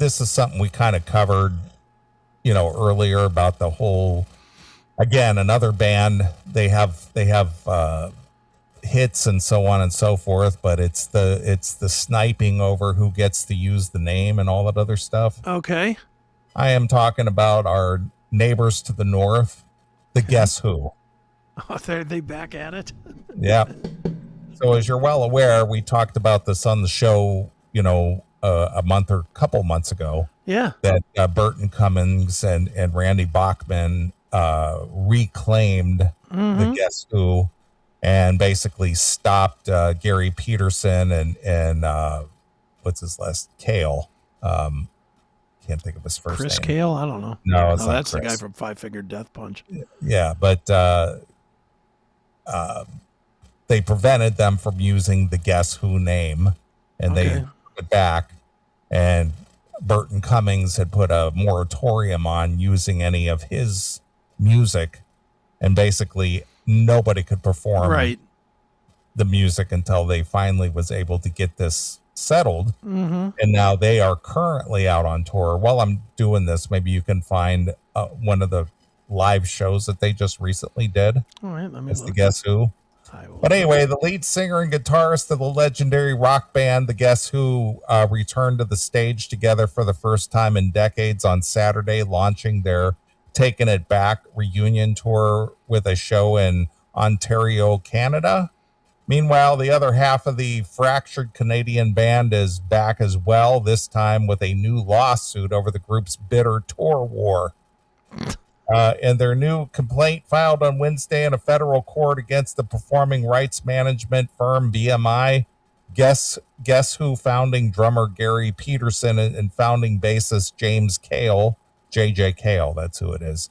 this is something we kind of covered, earlier about the whole, again, another band, they have hits and so on and so forth, but it's the sniping over who gets to use the name and all that other stuff. Okay. I am talking about our neighbors to the north, the Guess Who. Oh, they back at it. Yeah. So as you're well aware, we talked about this on the show, a couple months ago. Yeah. That Burton, Cummings, and Randy Bachman reclaimed the Guess Who and basically stopped Gary Peterson and what's his last, Kale. Can't think of his first Chris name. Kale? I don't know. No, it's not that's Chris. The guy from Five Finger Death Punch. Yeah, but they prevented them from using the Guess Who name, and they took it back. And Burton Cummings had put a moratorium on using any of his music, and basically nobody could perform the music until they finally was able to get this settled. And now they are currently out on tour. While I'm doing this, maybe you can find one of the live shows that they just recently did. All right, let me look. The Guess Who. But anyway, the lead singer and guitarist of the legendary rock band, the Guess Who, returned to the stage together for the first time in decades on Saturday, launching their Taking It Back reunion tour with a show in Ontario, Canada. Meanwhile, the other half of the fractured Canadian band is back as well, this time with a new lawsuit over the group's bitter tour war. And their new complaint filed on Wednesday in a federal court against the performing rights management firm BMI. Guess Who founding drummer Gary Peterson and founding bassist James Kale, JJ Kale, that's who it is,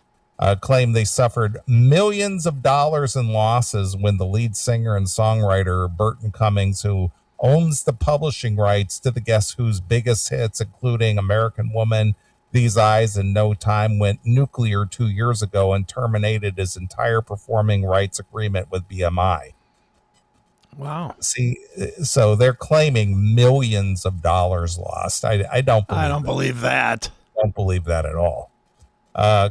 claim they suffered millions of dollars in losses when the lead singer and songwriter Burton Cummings, who owns the publishing rights to the Guess Who's biggest hits, including American Woman, These Eyes, and No Time, went nuclear 2 years ago and terminated his entire performing rights agreement with BMI. Wow. See, so they're claiming millions of dollars lost. I don't believe that. I don't believe that at all.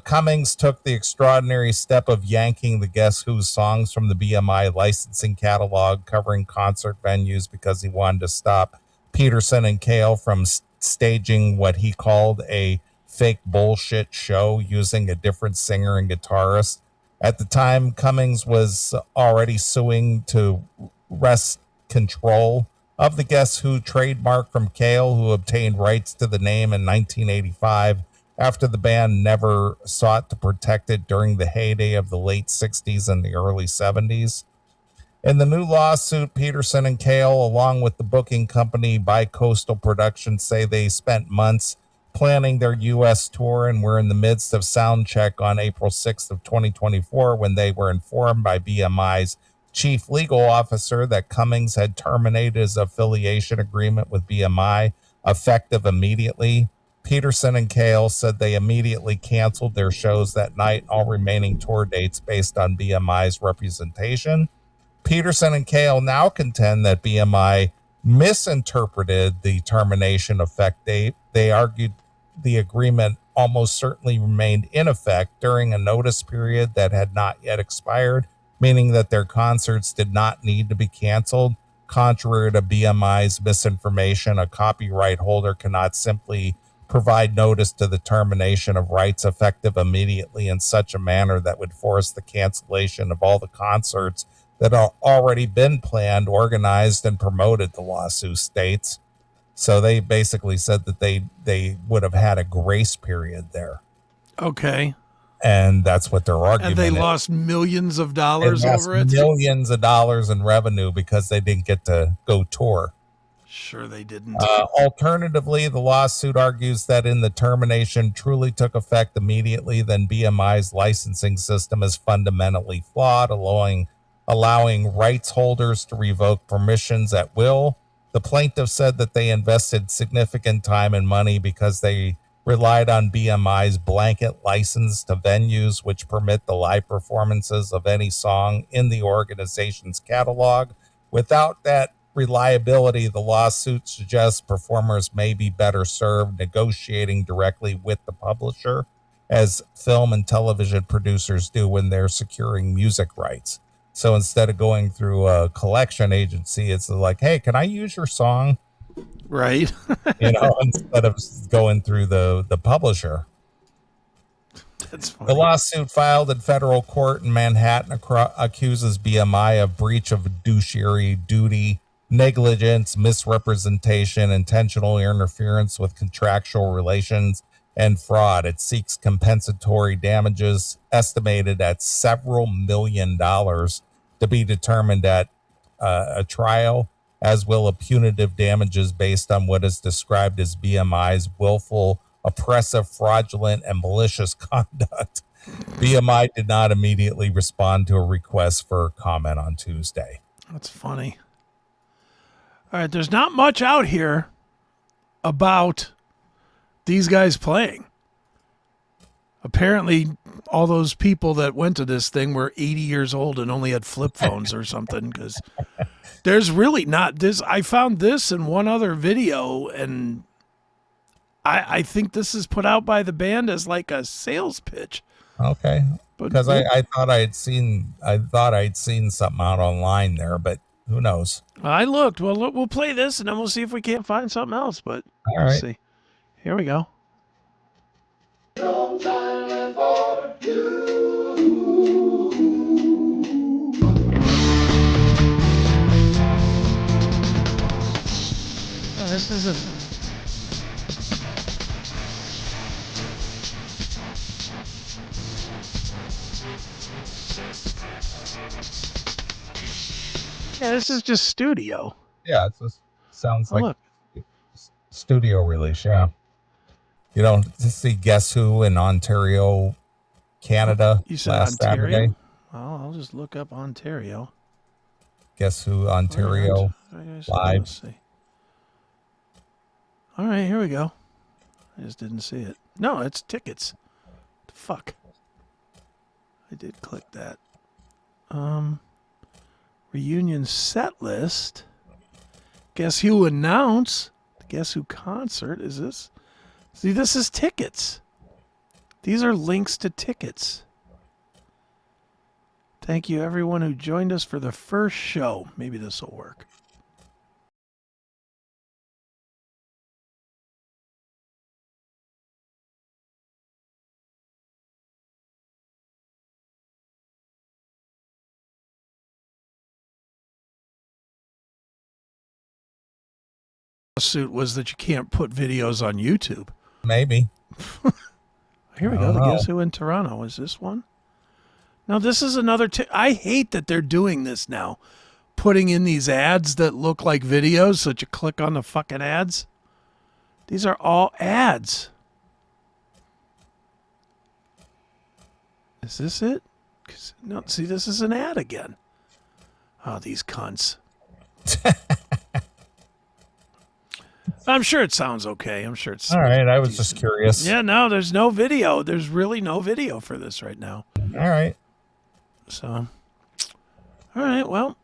Cummings took the extraordinary step of yanking the Guess Who songs from the BMI licensing catalog covering concert venues because he wanted to stop Peterson and Kale from staging what he called a fake bullshit show using a different singer and guitarist. At the time, Cummings was already suing to wrest control of the Guess Who trademark from Kale, who obtained rights to the name in 1985 after the band never sought to protect it during the heyday of the late 60s and the early 70s. In the new lawsuit, Peterson and Kale, along with the booking company Bicoastal Productions, say they spent months planning their U.S. tour and were in the midst of sound check on April 6th of 2024 when they were informed by BMI's chief legal officer that Cummings had terminated his affiliation agreement with BMI, effective immediately. Peterson and Kale said they immediately canceled their shows that night, all remaining tour dates based on BMI's representation. Peterson and Kale now contend that BMI misinterpreted the termination effect date. They argued the agreement almost certainly remained in effect during a notice period that had not yet expired, meaning that their concerts did not need to be canceled. Contrary to BMI's misinformation, a copyright holder cannot simply provide notice to the termination of rights effective immediately in such a manner that would force the cancellation of all the concerts that have already been planned, organized, and promoted, the lawsuit states. So they basically said that they would have had a grace period there. Okay. And that's what their argument is. And they lost millions of dollars over it? Millions of dollars in revenue because they didn't get to go tour. Sure they didn't. Alternatively, the lawsuit argues that in the termination truly took effect immediately, then BMI's licensing system is fundamentally flawed, allowing rights holders to revoke permissions at will. The plaintiff said that they invested significant time and money because they relied on BMI's blanket license to venues which permit the live performances of any song in the organization's catalog. Without that reliability, the lawsuit suggests performers may be better served negotiating directly with the publisher, as film and television producers do when they're securing music rights. So instead of going through a collection agency, it's like, hey, can I use your song? Right. Instead of going through the publisher. That's funny. The lawsuit filed in federal court in Manhattan accuses BMI of breach of fiduciary duty, negligence, misrepresentation, intentional interference with contractual relations, and fraud. It seeks compensatory damages estimated at several $1 million to be determined at a trial, as will a punitive damages based on what is described as BMI's willful, oppressive, fraudulent, and malicious conduct. BMI did not immediately respond to a request for comment on Tuesday. That's funny. All right, there's not much out here about these guys playing. Apparently, all those people that went to this thing were 80 years old and only had flip phones or something, because there's really not this. I found this in one other video, and I think this is put out by the band as like a sales pitch. Okay. Because I thought I'd seen something out online there, but who knows? I looked. Well, look, we'll play this and then we'll see if we can't find something else. But all right. Let's see. Here we go. Oh, this isn't. Yeah, this is just studio. Yeah, it just sounds like studio release. Yeah. You don't see Guess Who in Ontario, Canada you said last Ontario? Saturday? Well, I'll just look up Ontario. Guess Who Ontario live. Let's see. All right, here we go. I just didn't see it. No, it's tickets. The fuck. I did click that. Reunion set list. Guess Who announce. Guess Who concert is this? See, this is tickets. These are links to tickets. Thank you, everyone who joined us for the first show. Maybe this will work. Lawsuit was that you can't put videos on YouTube. Maybe. Here we go. The Guess Who in Toronto. Is this one? No, this is another. I hate that they're doing this now. Putting in these ads that look like videos so that you click on the fucking ads. These are all ads. Is this it? No, see, this is an ad again. Oh, these cunts. I'm sure it sounds okay. I'm sure it's all right. I was just curious. Yeah, no, there's no video. There's really no video for this right now. All right. So, all right. Well,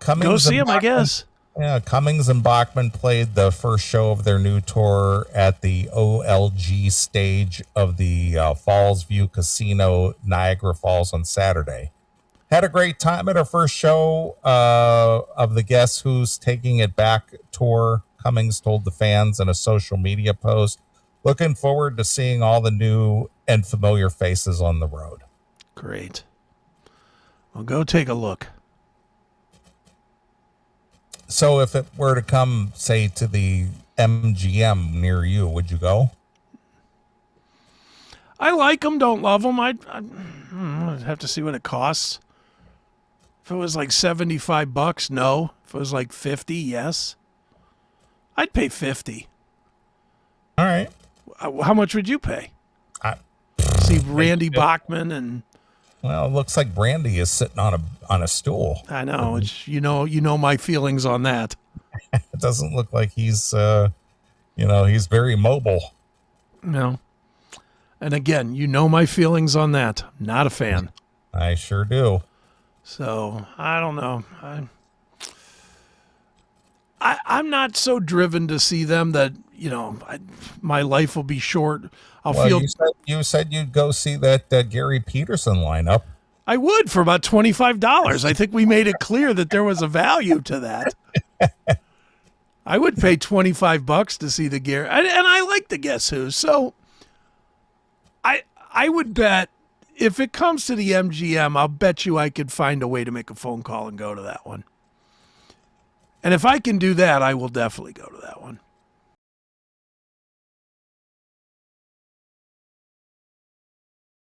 Cummings go see them, I guess. Yeah, Cummings and Bachman played the first show of their new tour at the OLG stage of the Falls View Casino, Niagara Falls, on Saturday. Had a great time at our first show of the Guess Who's Taking It Back tour, Cummings told the fans in a social media post. Looking forward to seeing all the new and familiar faces on the road. Great. Well, go take a look. So if it were to come, say, to the MGM near you, would you go? I like them, don't love them. I'd have to see what it costs. If it was like $75, no. If it was like 50, yes. I'd pay 50. All right. How much would you pay? See Randy Bachman and. Well, it looks like Brandy is sitting on a stool. I know. It's, you know my feelings on that. It doesn't look like he's he's very mobile. No. And again, you know my feelings on that. Not a fan. I sure do. So I don't know. I'm not so driven to see them that, my life will be short. You said you'd go see that Gary Peterson lineup. I would for about $25. I think we made it clear that there was a value to that. I would pay $25 to see the Gary, and I like the Guess Who. So I would bet if it comes to the MGM, I'll bet you I could find a way to make a phone call and go to that one. And if I can do that, I will definitely go to that one.